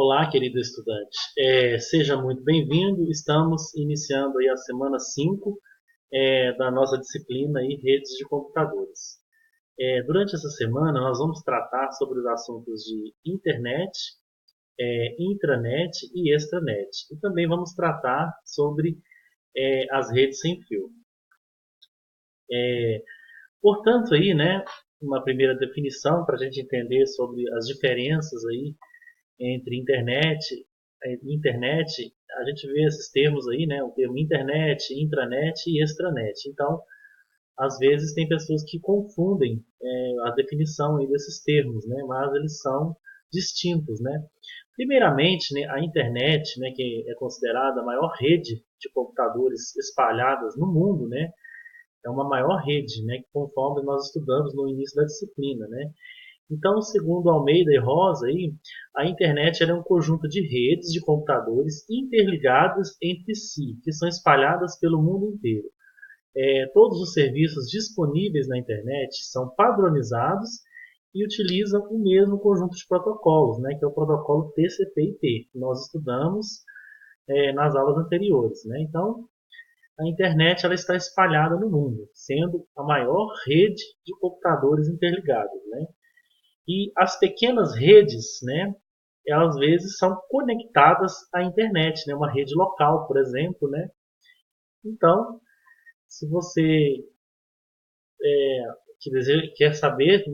Olá, querido estudante. Seja muito bem-vindo. Estamos iniciando aí a semana 5 da nossa disciplina aí, Redes de Computadores. Durante essa semana, nós vamos tratar sobre os assuntos de internet, intranet e extranet. E também vamos tratar sobre as redes sem fio. Portanto, aí, né, uma primeira definição para a gente entender sobre as diferenças aí entre internet, a gente vê esses termos aí, né? O termo internet, intranet e extranet. Então, às vezes tem pessoas que confundem a definição aí desses termos, né? Mas eles são distintos, né? Primeiramente, né, a internet, né, que é considerada a maior rede de computadores espalhadas no mundo, né? É uma maior rede, né? Conforme nós estudamos no início da disciplina, né? Então, segundo Almeida e Rosa, aí, a internet é um conjunto de redes de computadores interligadas entre si, que são espalhadas pelo mundo inteiro. Todos os serviços disponíveis na internet são padronizados e utilizam o mesmo conjunto de protocolos, né, que é o protocolo TCP/IP, que nós estudamos nas aulas anteriores. Né? Então, a internet ela está espalhada no mundo, sendo a maior rede de computadores interligados. Né? E as pequenas redes, né, elas às vezes são conectadas à internet, né, uma rede local, por exemplo, né. Então, se você quer saber,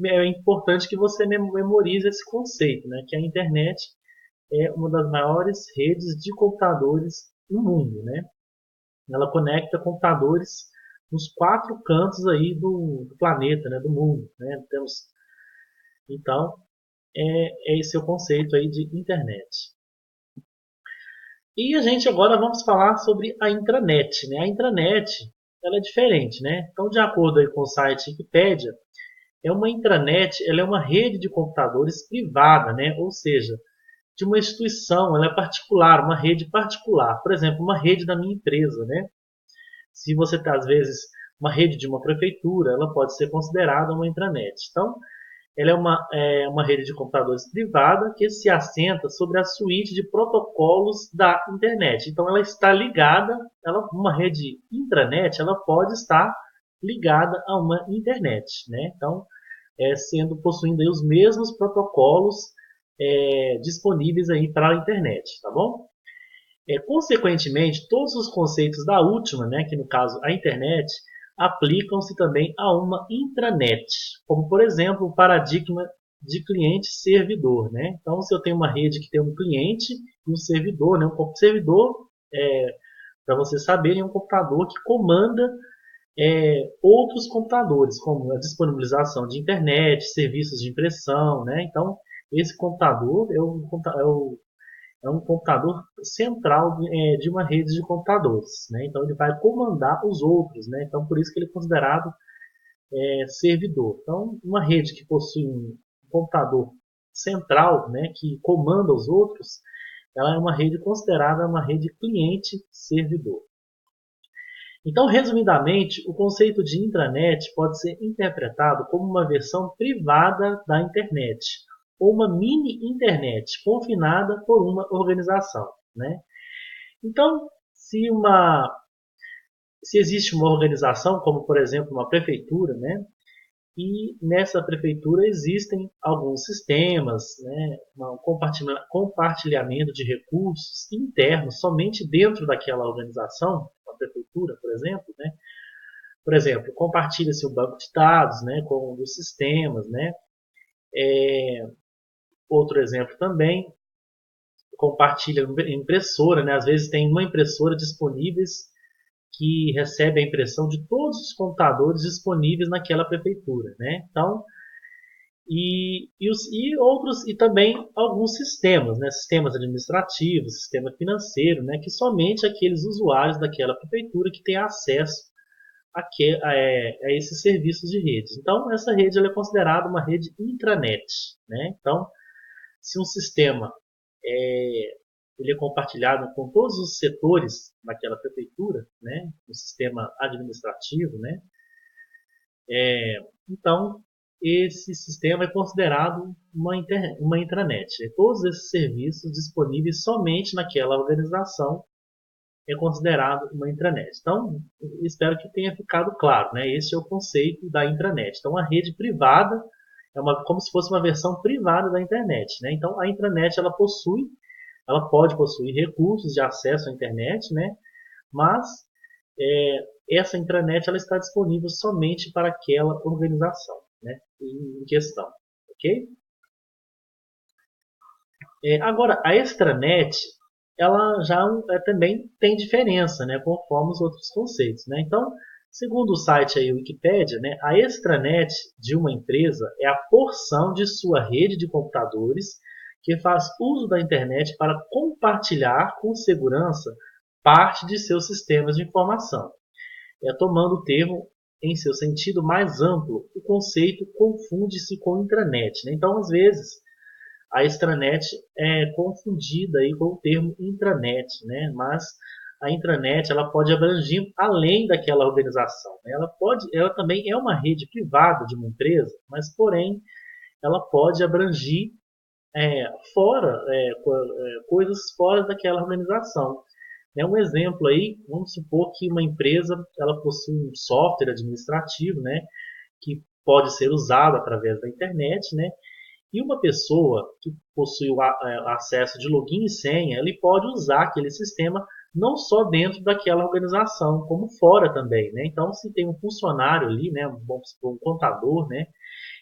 é importante que você memorize esse conceito, né, que a internet é uma das maiores redes de computadores no mundo, né. Ela conecta computadores nos quatro cantos aí do planeta, né, do mundo, né. Então, esse é o conceito aí de internet. E a gente agora vamos falar sobre a intranet. Né? A intranet ela é diferente. Né? Então, de acordo aí com o site Wikipedia, uma intranet ela é uma rede de computadores privada, né? Ou seja, de uma instituição, ela é particular, uma rede particular. Por exemplo, uma rede da minha empresa. Né? Se você está, às vezes, uma rede de uma prefeitura, ela pode ser considerada uma intranet. Então, ela é uma rede de computadores privada que se assenta sobre a suíte de protocolos da internet. Então, ela está ligada, uma rede intranet, ela pode estar ligada a uma internet. Né? Então, possuindo aí os mesmos protocolos disponíveis aí para a internet. Tá bom? Consequentemente, todos os conceitos da última, né, que no caso a internet, aplicam-se também a uma intranet, como por exemplo o paradigma de cliente-servidor. Né? Então, se eu tenho uma rede que tem um cliente e um servidor, né, um servidor, para vocês saberem, é um computador que comanda outros computadores, como a disponibilização de internet, serviços de impressão. Né? Então, esse computador é um computador central de uma rede de computadores. Né? Então ele vai comandar os outros. Né? Então por isso que ele é considerado servidor. Então uma rede que possui um computador central, né, que comanda os outros, ela é uma rede considerada uma rede cliente-servidor. Então, resumidamente, o conceito de intranet pode ser interpretado como uma versão privada da internet, ou uma mini-internet confinada por uma organização. Né? Então, se existe uma organização, como por exemplo uma prefeitura, né? E nessa prefeitura existem alguns sistemas, né? Um compartilhamento de recursos internos somente dentro daquela organização, a prefeitura, por exemplo, né? Por exemplo, compartilha-se o banco de dados, né, com um dos sistemas, né? Outro exemplo também, compartilha impressora, né? Às vezes tem uma impressora disponível que recebe a impressão de todos os computadores disponíveis naquela prefeitura. Né? Então, e também alguns sistemas, né? Sistemas administrativos, sistema financeiro, né? Que somente aqueles usuários daquela prefeitura que têm acesso a esses serviços de redes. Então, essa rede ela é considerada uma rede intranet. Né? Então, se um sistema ele é compartilhado com todos os setores daquela prefeitura, né, no sistema administrativo, né, então esse sistema é considerado uma intranet. Todos esses serviços disponíveis somente naquela organização é considerado uma intranet. Então, espero que tenha ficado claro, né? Esse é o conceito da intranet. Então, a rede privada como se fosse uma versão privada da internet, né? Então, a intranet ela pode possuir recursos de acesso à internet, né? Mas essa intranet ela está disponível somente para aquela organização, né? Em questão, ok? Agora, a extranet ela já também tem diferença, né, conforme os outros conceitos, né? Então, segundo o site aí, Wikipedia, né, a extranet de uma empresa é a porção de sua rede de computadores que faz uso da internet para compartilhar com segurança parte de seus sistemas de informação. Tomando o termo em seu sentido mais amplo, o conceito confunde-se com intranet, né? Então, às vezes, a extranet é confundida aí com o termo intranet, né? Mas a intranet ela pode abranger além daquela organização, né? Ela também é uma rede privada de uma empresa, mas porém ela pode abranger fora coisas fora daquela organização. Um exemplo aí, vamos supor que uma empresa ela possui um software administrativo, né, que pode ser usado através da internet, né, e uma pessoa que possui o acesso de login e senha, ele pode usar aquele sistema não só dentro daquela organização, como fora também, né? Então, se tem um funcionário ali, né, vamos supor, um contador, né?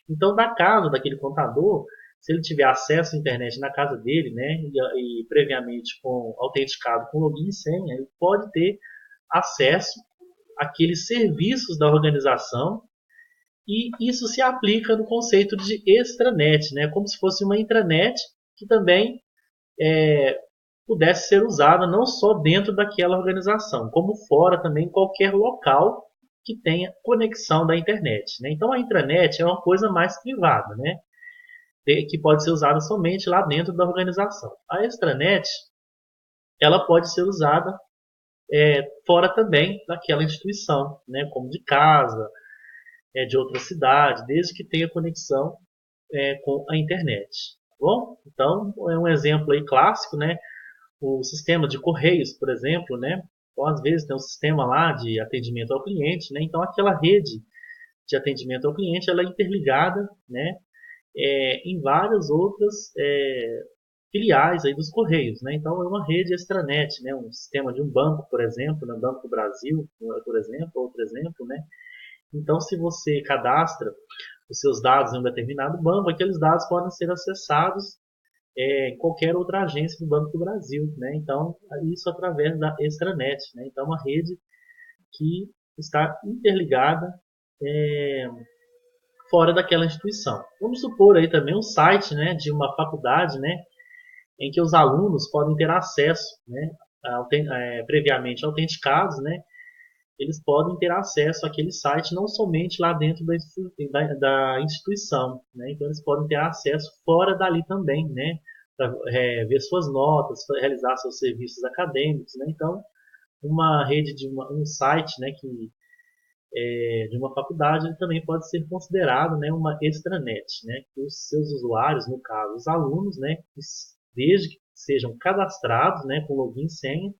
Então, da casa daquele contador, se ele tiver acesso à internet na casa dele, né, e previamente autenticado com login e senha, ele pode ter acesso àqueles serviços da organização e isso se aplica no conceito de extranet, né? Como se fosse uma intranet que também pudesse ser usada não só dentro daquela organização, como fora também em qualquer local que tenha conexão da internet, né? Então a intranet é uma coisa mais privada, né? Que pode ser usada somente lá dentro da organização. A extranet ela pode ser usada fora também daquela instituição, né? Como de casa, de outra cidade, desde que tenha conexão com a internet. Tá bom? Então, é um exemplo aí clássico, né? O sistema de correios, por exemplo, né? Ou às vezes tem um sistema lá de atendimento ao cliente, né? Então, aquela rede de atendimento ao cliente, ela é interligada, né? Em várias outras filiais aí dos correios, né? Então, é uma rede extranet, né? Um sistema de um banco, por exemplo, no Banco do Brasil, por exemplo, outro exemplo, né? Então, se você cadastra os seus dados em um determinado banco, aqueles dados podem ser acessados em qualquer outra agência do Banco do Brasil, né? Então, isso através da extranet, né? Então, uma rede que está interligada fora daquela instituição. Vamos supor aí também um site, né, de uma faculdade, né, em que os alunos podem ter acesso, né, previamente autenticados, né, eles podem ter acesso àquele site não somente lá dentro da instituição, né? Então eles podem ter acesso fora dali também, né? Para ver suas notas, realizar seus serviços acadêmicos, né? Então uma rede um site, né, de uma faculdade ele também pode ser considerado, né, uma extranet, né? Que os seus usuários, no caso os alunos, né, desde que sejam cadastrados, né, com login e senha,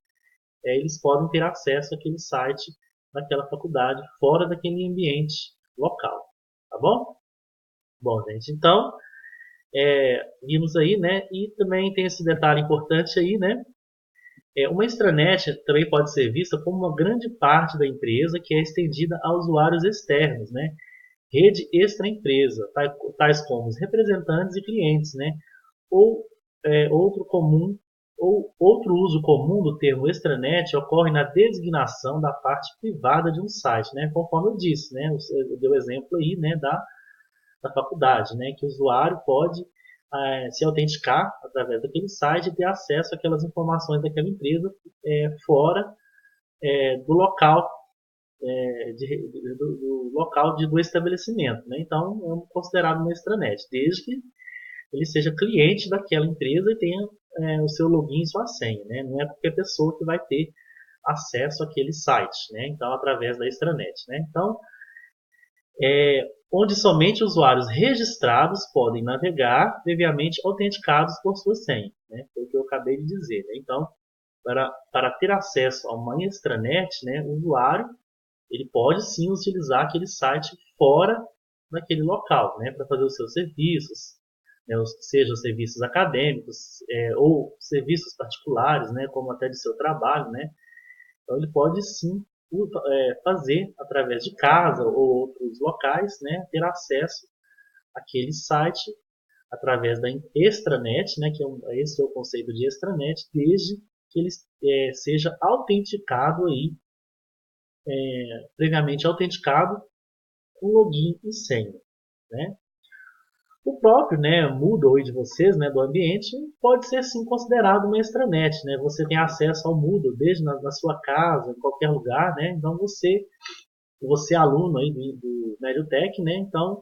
eles podem ter acesso àquele site daquela faculdade fora daquele ambiente local, tá bom? Bom, gente, então vimos aí, né? E também tem esse detalhe importante aí, né? Uma extranet também pode ser vista como uma grande parte da empresa que é estendida a usuários externos, né? Rede extra-empresa, tais como os representantes e clientes, né? Ou outro uso comum do termo extranet ocorre na designação da parte privada de um site, né? Conforme eu disse, né? Eu dei o exemplo aí, né, da faculdade, né? Que o usuário pode se autenticar através daquele site e ter acesso àquelas informações daquela empresa fora do local do local do estabelecimento, né? Então é considerado uma extranet, desde que ele seja cliente daquela empresa e tenha o seu login e sua senha, né? Não é qualquer pessoa que vai ter acesso àquele site, né? Então, através da extranet, né? Então, onde somente usuários registrados podem navegar, previamente autenticados por sua senha, né? Foi o que eu acabei de dizer, né? Então, para ter acesso a uma extranet, né, o usuário ele pode sim utilizar aquele site fora daquele local, né, para fazer os seus serviços, né, seja os serviços acadêmicos ou serviços particulares, né, como até de seu trabalho, né. Então ele pode sim fazer através de casa ou outros locais, né, ter acesso àquele site através da extranet, né, que esse é o conceito de extranet, desde que ele seja autenticado aí, previamente autenticado com login e senha, né? O próprio, né, Moodle de vocês, né, do ambiente, pode ser sim considerado uma extranet, né? Você tem acesso ao Moodle desde na sua casa, em qualquer lugar, né? Então você é aluno aí do Mediotech, né? Então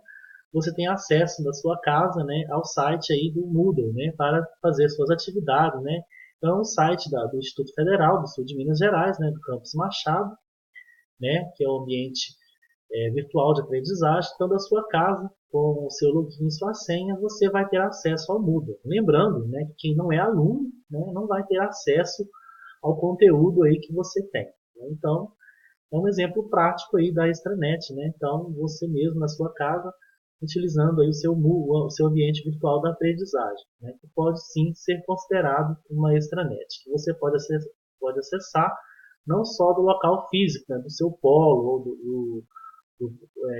você tem acesso da sua casa, né, ao site aí do Moodle, né, para fazer suas atividades, né? Então, é um site do Instituto Federal do Sul de Minas Gerais, né, do Campus Machado, né, que é o ambiente virtual de aprendizagem. Então, da sua casa, com o seu login e sua senha, você vai ter acesso ao Moodle. Lembrando, né, que quem não é aluno, né, não vai ter acesso ao conteúdo aí que você tem, né? Então, é um exemplo prático aí da extranet, né? Então, você mesmo na sua casa, utilizando aí o seu ambiente virtual da aprendizagem, né? Que pode sim ser considerado uma extranet, que você pode acessar não só do local físico, né? Do seu polo ou do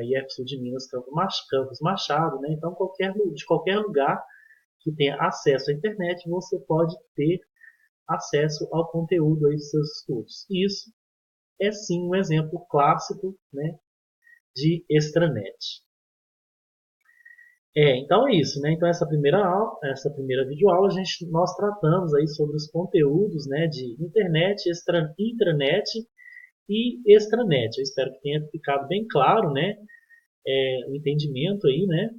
IF Sul de Minas, Campus Machado, né? Então, de qualquer lugar que tenha acesso à internet, você pode ter acesso ao conteúdo aí dos seus estudos. Isso é sim um exemplo clássico, né, de extranet. Então é isso, né? Então essa primeira videoaula nós tratamos aí sobre os conteúdos, né, de internet, intranet e extranet. Eu espero que tenha ficado bem claro, né, o entendimento aí, né,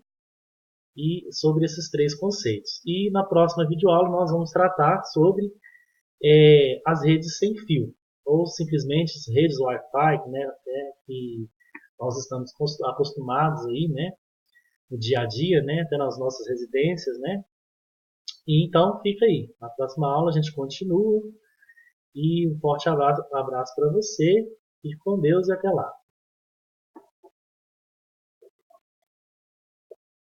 e sobre esses três conceitos. E na próxima videoaula nós vamos tratar sobre as redes sem fio, ou simplesmente as redes Wi-Fi, né, que nós estamos acostumados aí, né, no dia a dia, né, até nas nossas residências, né. E então fica aí. Na próxima aula a gente continua e um forte abraço para você. Fique com Deus e até lá.